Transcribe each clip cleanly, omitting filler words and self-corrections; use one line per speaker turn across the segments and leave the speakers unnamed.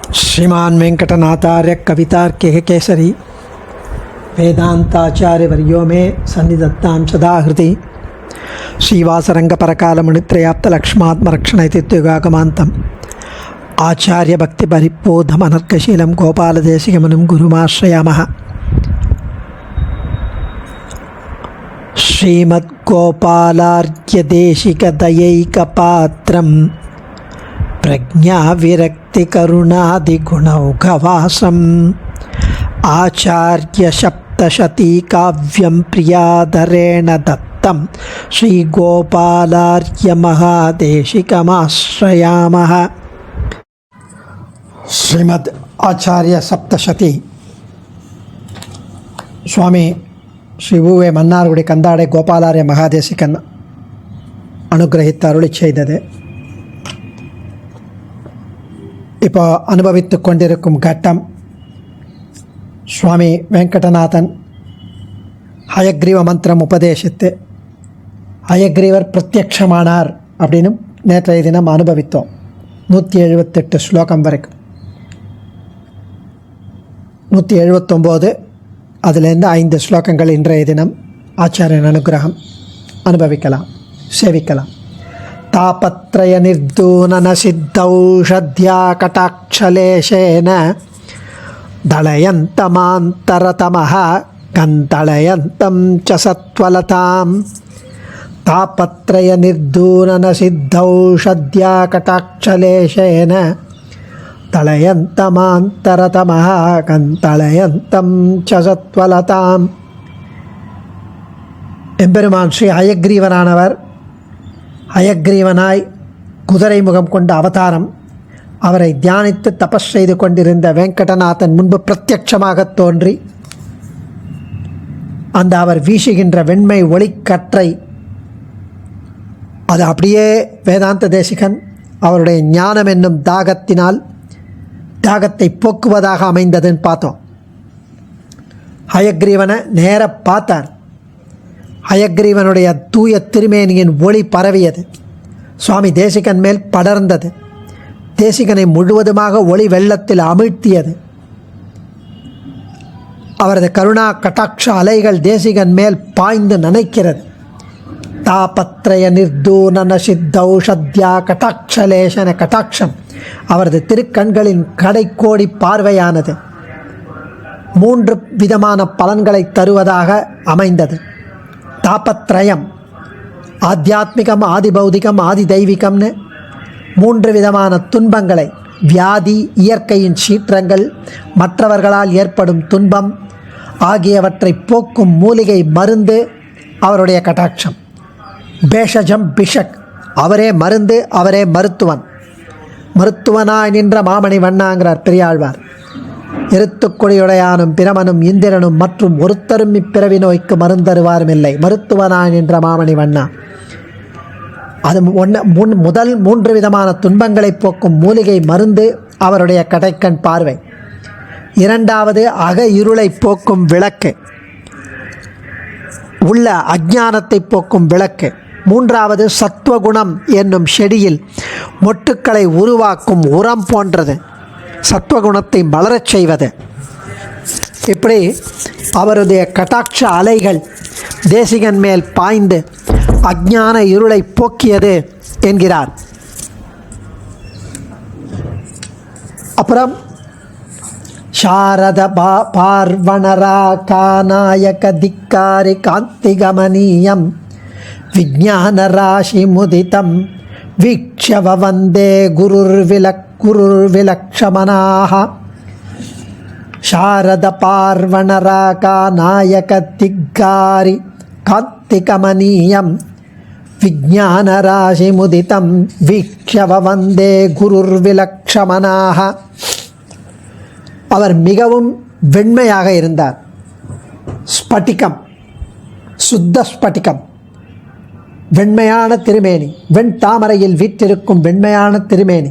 श्रीमान वेंकटनाथार्य कवितार्किक केसरी वेदांताचार्य वर्यो में सन्निधत्तां सदा हृदि श्रीवासरंग परकालमुनित्रयाप्त लक्ष्मात्मरक्षणैतित्युगागमान्तम् आचार्य भक्ति परिपोधमनर्कशीलं गोपालदेशिकमुनिं गुरुमाश्रयामः। श्रीमद्गोपालार्घ्यदेशिकदयैकपात्रं प्रज्ञाविरक्तिकरुणादिगुणौघवासम् आचार्यसप्तशतीकाव्यं प्रियाधरेण दत्तं श्रीगोपालार्घ्यमहादेशिकमाश्रयामः। श्रीमद् आचार्य सप्तशती स्वामी श्री वे मन्नार्गुडी कंदाडे गोपालार्य महादेशिकन अनुग्रहित अरुளி செய்தது. இப்போ அனுபவித்து கொண்டிருக்கும் கட்டம் சுவாமி வெங்கடநாதன் ஹயக்ரீவ மந்திரம் உபதேசித்து ஹயக்ரீவர் பிரத்யக்ஷமானார் அப்படின்னு நேற்றைய தினம் அனுபவித்தோம். 178 ஸ்லோகம் வரைக்கும் 179 அதிலிருந்து 5 ஸ்லோகங்கள் இன்றைய தினம் ஆச்சாரியன் அனுகிரகம் அனுபவிக்கலாம், சேவிக்கலாம். தாபத்ரய நிர்தூனன சித்தௌஷத்யா கடாட்சலேஷேன தளயந்தமாந்தரதமஹ கந்தளயந்தம் ச சத்வலதாம். தாபத்ரய நிர்தூனன சித்தௌஷத்யா கடாட்சலேஷேன தளயந்தமாந்தரதமஹ கந்தளயந்தம் ச சத்வலதாம். எம்பெருமான் ஸ்ரீ ஹயக்ரீவனானவர் ஹயக்ரீவனாய் குதிரை முகம் கொண்ட அவதாரம். அவரை தியானித்து தபஸ் செய்து கொண்டிருந்த வெங்கடநாதன் முன்பு பிரத்யட்சமாக தோன்றி அந்த அவர் வீசுகின்ற வெண்மை ஒளிக்கற்றை அது அப்படியே வேதாந்த தேசிகன் அவருடைய ஞானம் என்னும் தாகத்தினால் தாகத்தை போக்குவதாக அமைந்ததுன்னு பார்த்தோம். ஹயக்ரீவனை நேர பார்த்தார். ஹயக்ரீவனுடைய தூய திருமேனியின் ஒளி பரவியது, சுவாமி தேசிகன் மேல் படர்ந்தது, தேசிகனை முழுவதுமாக ஒளி வெள்ளத்தில் அமிழ்த்தியது. அவரது கருணா கட்டாட்ச அலைகள் தேசிகன் மேல் பாய்ந்து நனைக்கிறது. தாபத்ரய நிர்தூனன சித்தௌஷத்யா கட்டாட்சலேஷன கட்டாட்சம் அவரது திருக்கண்களின் கடைக்கோடி பார்வையானது 3 விதமான பலன்களை தருவதாக அமைந்தது. தாபத்ரயம் ஆத்தியாத்மிகம், ஆதி பௌதிகம், ஆதி தெய்வீகம்னு 3 விதமான துன்பங்களை, வியாதி, இயற்கையின் சீற்றங்கள், மற்றவர்களால் ஏற்படும் துன்பம் ஆகியவற்றை போக்கும் மூலிகை மருந்து அவருடைய கட்டாட்சம். பேஷஜம் பிஷக் அவரே மருந்து, அவரே மருத்துவன். மருத்துவனாய் நின்ற மாமணி வண்ணாங்கிறார் பெரியாழ்வார். எருத்துக்குடியுடையானும் பிரமனும் இந்திரனும் மற்றும் ஒருத்தரும் இப்பிறவி நோய்க்கு மருந்தருவாரும் இல்லை, மருத்துவனாய் நின்ற மாமணி வண்ணா. அது முதல் 3 விதமான துன்பங்களை போக்கும் மூலிகை மருந்து அவருடைய கடைக்கண் பார்வை. 2வது அக இருளை போக்கும் விளக்கு, உள்ள அஞ்ஞானத்தை போக்கும் விளக்கு. 3வது சத்வகுணம் என்னும் செடியில் மொட்டுக்களை உருவாக்கும் உரம் போன்றது, சத்வகுணத்தை மலரச் செய்வது. இப்படி அவருடைய கட்டாட்ச அலைகள் தேசிகன் மேல் பாய்ந்து அஞ்ஞான இருளை போக்கியது என்கிறார். அப்புறம் சாரத பார்வணரா காநாயக திக்காரி காந்திகமனீயம் விஜ்ஞான ராசி முதிதம் வீக்ஷவ வந்தே குருர்விலக்ஷமனாக. சாரத பார்வணரா காநாயக திக்காரி காந்திகமனீயம் விஜ்ஞான ராசி முதிதம் வீக்ஷவ வந்தே குருர்விலக்ஷமனாக. அவர் மிகவும் வெண்மையாக இருந்தார். ஸ்பட்டிகம், சுத்த ஸ்பட்டிகம், வெண்மையான திருமேனி, வெண் தாமரையில் வீற்றிருக்கும் வெண்மையான திருமேனி.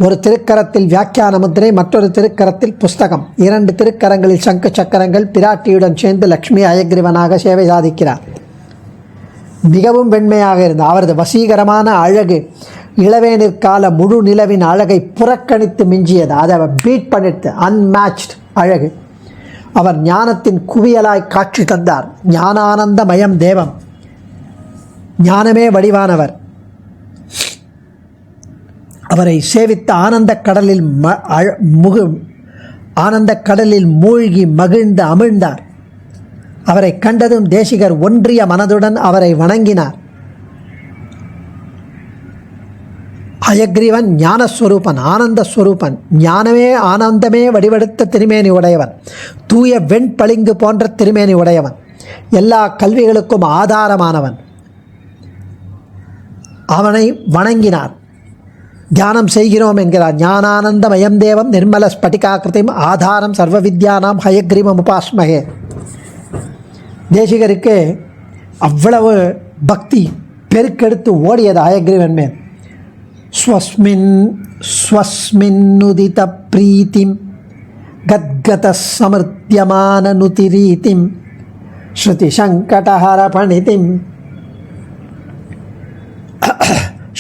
ஒரு திருக்கரத்தில் வியாக்கியான முத்திரை, மற்றொரு திருக்கரத்தில் புஸ்தகம், 2 திருக்கரங்களில் சங்கு சக்கரங்கள். பிராட்டியுடன் சேர்ந்து லக்ஷ்மி ஹயக்ரீவனாக சேவை சாதிக்கிறார். மிகவும் வெண்மையாக இருந்தார். அவரது வசீகரமான அழகு இளவேனிற்கால முழு நிலவின் அழகை புறக்கணித்து மிஞ்சியது. அதை பீட் பண்ணிட்டு அன்மேட்ச்ட் அழகு. அவர் ஞானத்தின் குவியலாய் காட்சி தந்தார். ஞானானந்தமயம் தேவம், ஞானமே வடிவானவர். அவரை சேவித்த ஆனந்த கடலில் மூழ்கி மகிழ்ந்து அமிழ்ந்தார். அவரை கண்டதும் தேசிகர் ஒன்றிய மனதுடன் அவரை வணங்கினார். ஹயக்ரீவன் ஞானஸ்வரூபன், ஆனந்தஸ்வரூபன், ஞானமே ஆனந்தமே வடிவெடுத்த திருமேனி உடையவன், தூய வெண்பளிங்கு போன்ற திருமேனி உடையவன், எல்லா கல்விகளுக்கும் ஆதாரமானவன். அவனை வணங்கினார். தியானம் செய்கிறோம் என்கிறார். ஞானானந்தமயம் தேவம் நிர்மல ஸ்பட்டிகாக்கிருதிம் ஆதாரம் சர்வ வித்யானாம் ஹயக்ரீவம் உபாஸ்மகே. தேசிகருக்கு அவ்வளவு பக்தி பெருக்கெடுத்து ஓடியது ஹயக்ரீவன் மேல். ஸ்வஸ்மின்னுதித பிரீத்திம் கத்கத சமிருத்தியமானனுதிரீதிம் ஸ்ருதி சங்கடஹர பணிதிம்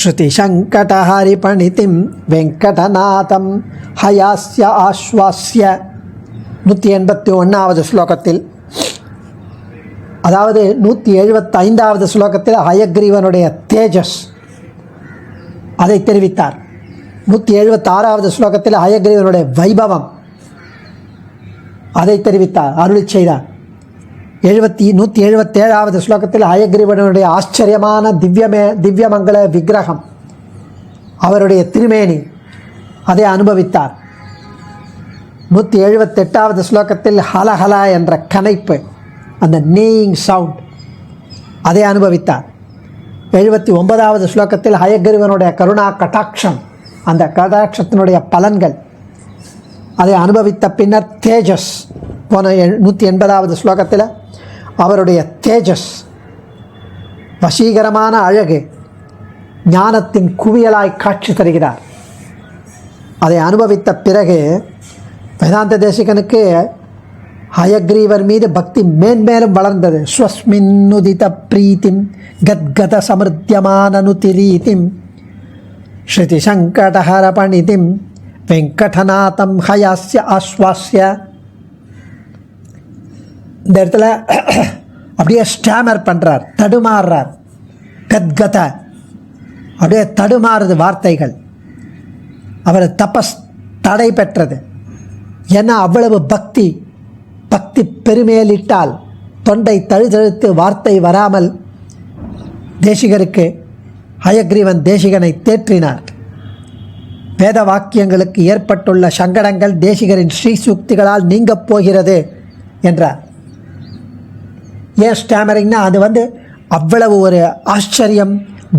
ஸ்ருதி சங்கடஹரி பணிதிம் வெங்கடநாதம் ஹயாஸ்ய ஆஸ்வாஸ்ய. 181வது ஸ்லோகத்தில், அதாவது 175வது ஸ்லோகத்தில் ஹயக்ரீவனுடைய தேஜஸ் அதை தெரிவித்தார். 176வது ஸ்லோகத்தில் ஹயக்ரீவனுடைய வைபவம் அதை தெரிவித்தார், அருளி செய்தார். 177வது ஸ்லோகத்தில் ஹயக்ரீவனுடைய ஆச்சரியமான திவ்யமங்கல விக்கிரகம், அவருடைய திருமேனி அதை அனுபவித்தார். 178வது ஸ்லோகத்தில் ஹலஹலா என்ற கனைப்பு, அந்த நேயிங் சவுண்ட் அதை அனுபவித்தார். 79வது ஸ்லோகத்தில் ஹயக்ரீவனுடைய கருணா கட்டாட்சம், அந்த கட்டாட்சத்தினுடைய பலன்கள் அதை அனுபவித்த பின்னர் தேஜஸ் போன 180வது ஸ்லோகத்தில் அவருடைய தேஜஸ், வசீகரமான அழகு, ஞானத்தின் குவியலாய் காட்சி தருகிறார். அதை அனுபவித்த பிறகு வேதாந்த தேசிகனுக்கு ஹயக்ரீவர் மீது பக்தி மேன்மேலும் வளர்ந்தது. ஸ்வஸ்மின்னுதித பிரீத்திம் கத்கத சமிருத்தியமானனுதிரீதிம் ஸ்ருதி சங்கடஹர பணிதிம் வெங்கடநாதம் ஹயாஸ்ய ஆஸ்வாஸ்ய. இந்த இடத்துல அப்படியே ஸ்டாமர் பண்ணுறார், தடுமாறுறார். கத்கத அப்படியே தடுமாறுது வார்த்தைகள். அவர் தபஸ் தடை பெற்றது. ஏன்னா அவ்வளவு பக்தி பெருமேலிட்டால் தொண்டை தழுதழுத்து வார்த்தை வராமல் தேசிகருக்கு ஹயக்ரீவன் தேசிகனை தேற்றினார். வேத வாக்கியங்களுக்கு ஏற்பட்டுள்ள சங்கடங்கள் தேசிகரின் ஸ்ரீசூக்திகளால் நீங்கப் போகிறது என்றார். ஏன் ஸ்டாமரிங்னா அது அவ்வளவு ஒரு ஆச்சரியம்,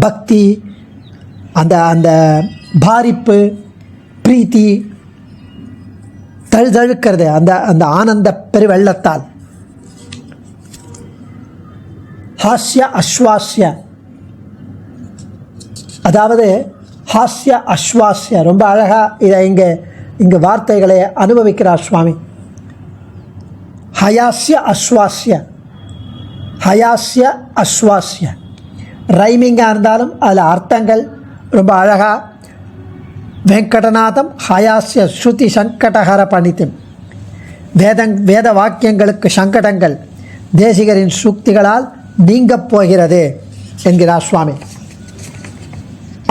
பக்தி, அந்த பாரிப்பு, பிரீத்தி தழுதழுக்கிறது அந்த ஆனந்த பெருவெள்ளத்தால். ஹாஸ்ய அஸ்வாஸ்ய, அதாவது ஹாஸ்ய அஸ்வாஸ்ய, ரொம்ப அழகாக இதை இங்கே வார்த்தைகளை அனுபவிக்கிறார் சுவாமி. ஹயாஸ்ய அஸ்வாஸ்ய, ஹயாஸ்ய அஸ்வாஸ்ய ரைமிங்காக இருந்தாலும் அதில் அர்த்தங்கள் ரொம்ப அழகாக. வெங்கடநாதம் ஹயாஸ்ய ஸ்ருதி சங்கடஹர பணிதிம், வேத வாக்கியங்களுக்கு சங்கடங்கள் தேசிகரின் சூக்திகளால் நீங்கப் போகிறது என்கிறார் சுவாமி.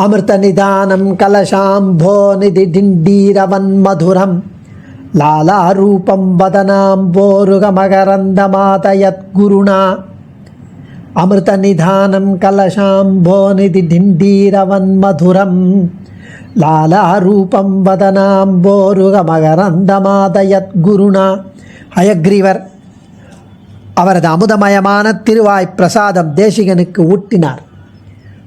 அமிர்த நிதானம் கலசாம்போ நிதி டிண்டீரவன் மதுரம் லாலாரூபம் வதனாம்போருக மகரந்தமாதயத் குருணா. அமிர்த நிதானம் கலசாம்போ நிதி டிண்டீரவன் மதுரம் லாலாரூபம் வதனாம்போருக மகரந்தமாதயத் குருணா. ஹயக்ரீவர் அவரது அமுதமயமான திருவாய் பிரசாதம் தேசிகனுக்கு ஊட்டினார்.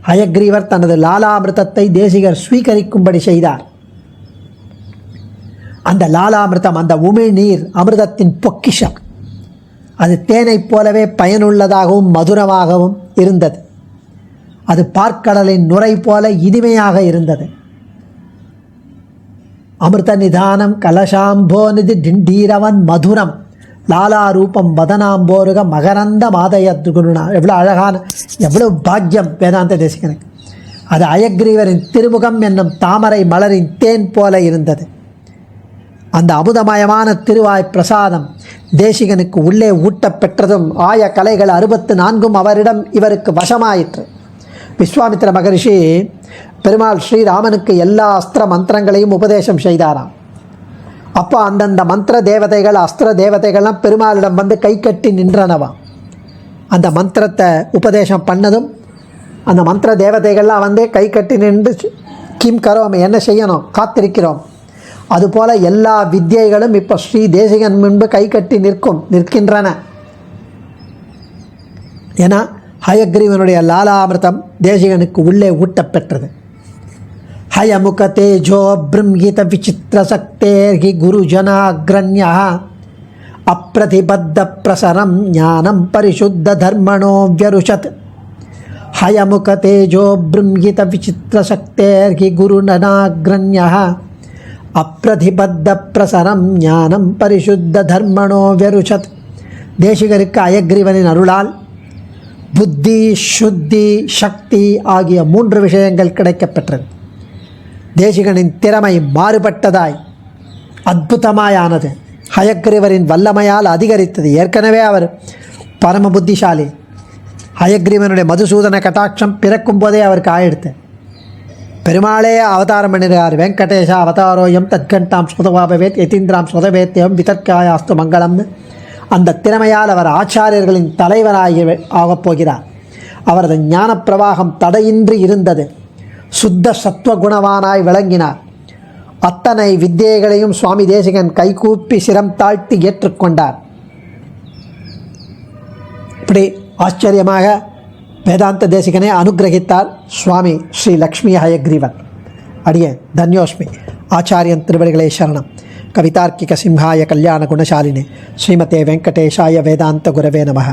ஹயக்ரீவர் தனது லாலாமிருதத்தை தேசிகர் ஸ்வீகரிக்கும்படி செய்தார். அந்த லாலாமிருதம், அந்த உமிழ்நீர் அமிர்தத்தின் பொக்கிஷம், அது தேனைப் போலவே பயனுள்ளதாகவும் மதுரமாகவும் இருந்தது. அது பார்க்கடலின் நுரை போல இனிமையாக இருந்தது. அமிர்த நிதானம் கலசாம்போநிதி டிண்டீரவன் மதுரம் லாலாரூபம் வதனாம்போருக மகரந்த மாதயத் குருணா. எவ்வளோ அழகான, எவ்வளோ பாக்கியம் வேதாந்த தேசிகனுக்கு. அது அயக்ரீவரின் திருமுகம் என்னும் தாமரை மலரின் தேன் போல இருந்தது. அந்த அமுதமயமான திருவாய் பிரசாதம் தேசிகனுக்கு உள்ளே ஊட்டப் பெற்றதும் ஆய கலைகள் 64 இவருக்கு வசமாயிற்று. விஸ்வாமித்திர மகரிஷி பெருமாள் ஸ்ரீராமனுக்கு எல்லா அஸ்திர மந்திரங்களையும் உபதேசம் செய்தாராம். அப்போ அந்தந்த மந்திர தேவதைகள் அஸ்திர தேவதைகள்லாம் பெருமாளிடம் வந்து கை கட்டி நின்றனவாம். அந்த மந்திரத்தை உபதேசம் பண்ணதும் அந்த மந்திர தேவதைகள்லாம் வந்து கை கட்டி நின்று கிம் கரோம், என்ன செய்யணும், காத்திருக்கிறோம். அதுபோல் எல்லா வித்யைகளும் இப்போ ஸ்ரீ தேசிகன் முன்பு கை கட்டி நிற்கின்றன. ஏன்னா ஹயக்ரீவனுடைய லாலாமிருதம் தேசிகனுக்கு உள்ளே ஊட்டப்பெற்றது. ஹயமுக தேஜோ பிரம்ஹித விசித்திர சக்தேர்ஹி குருஜனாக்ரண்யா அப்ரதிபத்த பிரசரம் ஞானம் பரிசுத்த தர்மணோ வியருஷத். ஹயமுக தேஜோ பிரம்ஹித விசித்திர சக்தேர்ஹி குருஜனாக்ரண்யா அப்ரதிபத்த பிரசரம் ஞானம் பரிசுத்த தர்மணோ வியருஷத். தேசிகருக்கு அயக்ரீவனின் அருளால் புத்தி, சுத்தி, சக்தி ஆகிய 3 விஷயங்கள் கிடைக்கப்பெற்றது. தேசிகனின் திறமை மாறுபட்டதாய் அற்புதமாயானது. ஹயக்ரீவரின் வல்லமையால் அதிகரித்தது. ஏற்கனவே அவர் பரம புத்திசாலி. ஹயக்ரீவனுடைய மதுசூதன கட்டாட்சம் பிறக்கும் போதே அவருக்கு ஆயிடுத்து. பெருமாளே அவதாரம் பண்ணினார். வெங்கடேஷா அவதாரோயம் தத்கண்டாம் சுதவாபவேத் யதீந்திராம் சுதவேத்தியம் விதர்க்காயாஸ்து மங்களம்னு. அந்த திறமையால் அவர் ஆச்சாரியர்களின் தலைவராகி ஆகப் போகிறார். அவரது ஞான பிரவாகம் தடையின்றி இருந்தது. சுத்த சத்வகுணவானாய் விளங்கினார். அத்தனை வித்தியைகளையும் சுவாமி தேசிகன் கைகூப்பி சிரம் தாழ்த்தி ஏற்றுக்கொண்டார். இப்படி ஆச்சரியமாக வேதாந்த தேசிகனை அனுகிரகித்தார் சுவாமி ஸ்ரீ லக்ஷ்மி ஹயக்ரீவன். அடியே தன்யோஸ்மி. ஆச்சாரியன் திருவடிகளே சரணம். கவிதார்க்கிக சிம்ஹாய கல்யாண குணசாலினே ஸ்ரீமதே வெங்கடேஷாய வேதாந்த குரவே நமः.